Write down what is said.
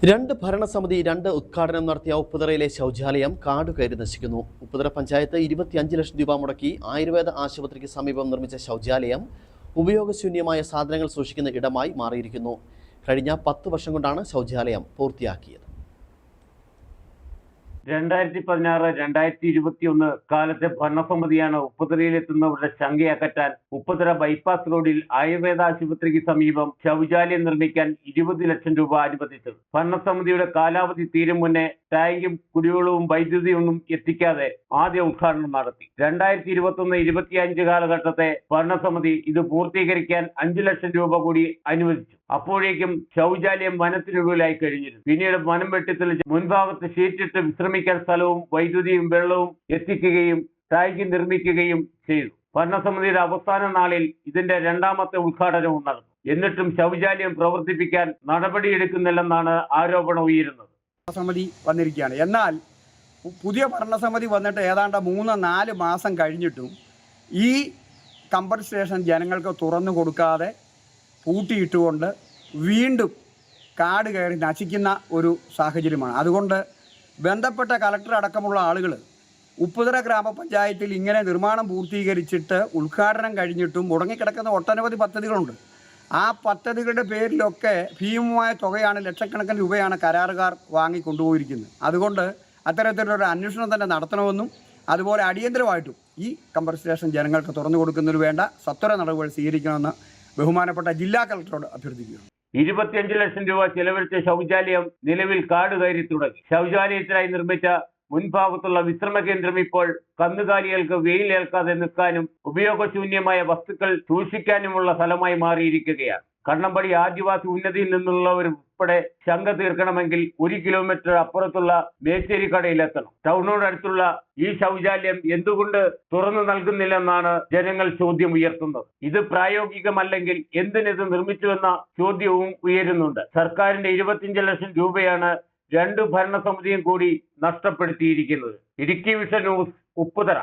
രണ്ട് ഭരണസമിതി ഉദ്ഘാടനം നടത്തിയ ഉപ്പുതറയിലെ ശൗചാലയം കാടുകയറി നശിക്കുന്നു. ഉപ്പുതറ പഞ്ചായത്ത് 25 ലക്ഷം രൂപ മുടക്കി ആയുർവേദ ആശുപത്രിക്ക് സമീപം നിർമ്മിച്ച ശൗചാലയം ഉപയോഗശൂന്യമായ സാധനങ്ങൾ സൂക്ഷിക്കുന്ന ഇടമായി മാറിയിരിക്കുന്നു. കഴിഞ്ഞ 10 വർഷം കൊണ്ടാണ് ശൗചാലയം പൂർത്തിയാക്കിയത്. 2016-2021 കാലത്തെ ഭരണസമിതിയാണ് ഉപ്പുതറയിലെത്തുന്നവരുടെ ശങ്കയകറ്റാൻ ഉപ്പുതറ ബൈപ്പാസ് റോഡിൽ ആയുർവേദ ആശുപത്രിക്ക് സമീപം ശൗചാലയം നിർമ്മിക്കാൻ 20 ലക്ഷം രൂപ അനുവദിച്ചത്. ഭരണസമിതിയുടെ കാലാവധി തീരും മുന്നേ ടാങ്കും കുടിവെള്ളവും വൈദ്യുതിയൊന്നും എത്തിക്കാതെ ആദ്യ ഉദ്ഘാടനം നടത്തി. 2021-25 കാലഘട്ടത്തെ ഭരണസമിതി ഇത് പൂർത്തീകരിക്കാൻ 5 ലക്ഷം രൂപ കൂടി അനുവദിച്ചു. അപ്പോഴേക്കും ശൗചാലയം വനത്തിനുള്ളിലായി കഴിഞ്ഞിരുന്നു. പിന്നീട് വനം വെട്ടിത്തെളിച്ച് മുൻഭാഗത്ത് ഷീറ്റിട്ട് വിശ്രമിക്കാൻ സ്ഥലവും വൈദ്യുതിയും വെള്ളവും എത്തിക്കുകയും ടാങ്ക് നിർമ്മിക്കുകയും ചെയ്തു. ഭരണസമിതിയുടെ അവസാന നാളിൽ ഇതിന്റെ രണ്ടാമത്തെ ഉദ്ഘാടനവും നടന്നു. എന്നിട്ടും ശൗചാലയം പ്രവർത്തിപ്പിക്കാൻ നടപടിയെടുക്കുന്നില്ലെന്നാണ് ആരോപണം ഉയരുന്നത്. സമിതി വന്നിരിക്കുകയാണ്. എന്നാൽ പുതിയ ഭരണസമിതി വന്നിട്ട് ഏതാണ്ട് 3-4 മാസം കഴിഞ്ഞിട്ടും ഈ കമ്പർ സ്റ്റേഷൻ ജനങ്ങൾക്ക് തുറന്നു കൊടുക്കാതെ പൂട്ടിയിട്ടുകൊണ്ട് വീണ്ടും കാട് കയറി നശിക്കുന്ന ഒരു സാഹചര്യമാണ്. അതുകൊണ്ട് ബന്ധപ്പെട്ട കളക്ടർ അടക്കമുള്ള ആളുകൾ ഉപ്പുതറ ഗ്രാമപഞ്ചായത്തിൽ ഇങ്ങനെ നിർമ്മാണം പൂർത്തീകരിച്ചിട്ട് ഉദ്ഘാടനം കഴിഞ്ഞിട്ടും മുടങ്ങിക്കിടക്കുന്ന ഒട്ടനവധി പദ്ധതികളുണ്ട്. ആ പദ്ധതികളുടെ പേരിലൊക്കെ ഭീമമായ തുകയാണ്, ലക്ഷക്കണക്കിന് രൂപയാണ് കരാറുകാർ വാങ്ങിക്കൊണ്ടുപോയിരിക്കുന്നത്. അതുകൊണ്ട് അത്തരത്തിലൊരു അന്വേഷണം തന്നെ നടത്തണമെന്നും അതുപോലെ അടിയന്തരമായിട്ടും ഈ കമ്പർ സ്റ്റേഷൻ ജനങ്ങൾക്ക് തുറന്നു കൊടുക്കുന്നതിന് വേണ്ട സത്വര നടപടികൾ സ്വീകരിക്കണമെന്ന് ബഹുമാനപ്പെട്ട ജില്ലാ കളക്ടറോട് അഭ്യർത്ഥിക്കുന്നു. 25 ലക്ഷം രൂപ ചെലവഴിച്ച ശൗചാലയം നിലവിൽ കാട് കയറി തുടങ്ങി. ശൗചാലയത്തിനായി നിർമ്മിച്ച മുൻഭാഗത്തുള്ള വിശ്രമ കേന്ദ്രം ഇപ്പോൾ കന്നുകാലികൾക്ക് വെയിലേൽക്കാതെ നിൽക്കാനും ഉപയോഗശൂന്യമായ വസ്തുക്കൾ സൂക്ഷിക്കാനുമുള്ള സ്ഥലമായി മാറിയിരിക്കുകയാണ്. കണ്ണമ്പടി ആദിവാസി ഉന്നതിയിൽ നിന്നുള്ളവരുൾപ്പെടെ ശങ്ക തീർക്കണമെങ്കിൽ 1 കിലോമീറ്റർ അപ്പുറത്തുള്ള മേച്ചേരിക്കടയിലെത്തണം. ടൗണിനോടടുത്തുള്ള ഈ ശൗചാലയം എന്തുകൊണ്ട് തുറന്നു നൽകുന്നില്ലെന്നാണ് ജനങ്ങൾ ചോദ്യം ഉയർത്തുന്നത്. ഇത് പ്രായോഗികമല്ലെങ്കിൽ എന്തിനിത് നിർമ്മിച്ചുവെന്ന ചോദ്യവും ഉയരുന്നുണ്ട്. സർക്കാരിന്റെ 25 ലക്ഷം രൂപയാണ് 2 ഭരണസമിതിയും കൂടി നഷ്ടപ്പെടുത്തിയിരിക്കുന്നത്. Idukki vision news, Upputhara.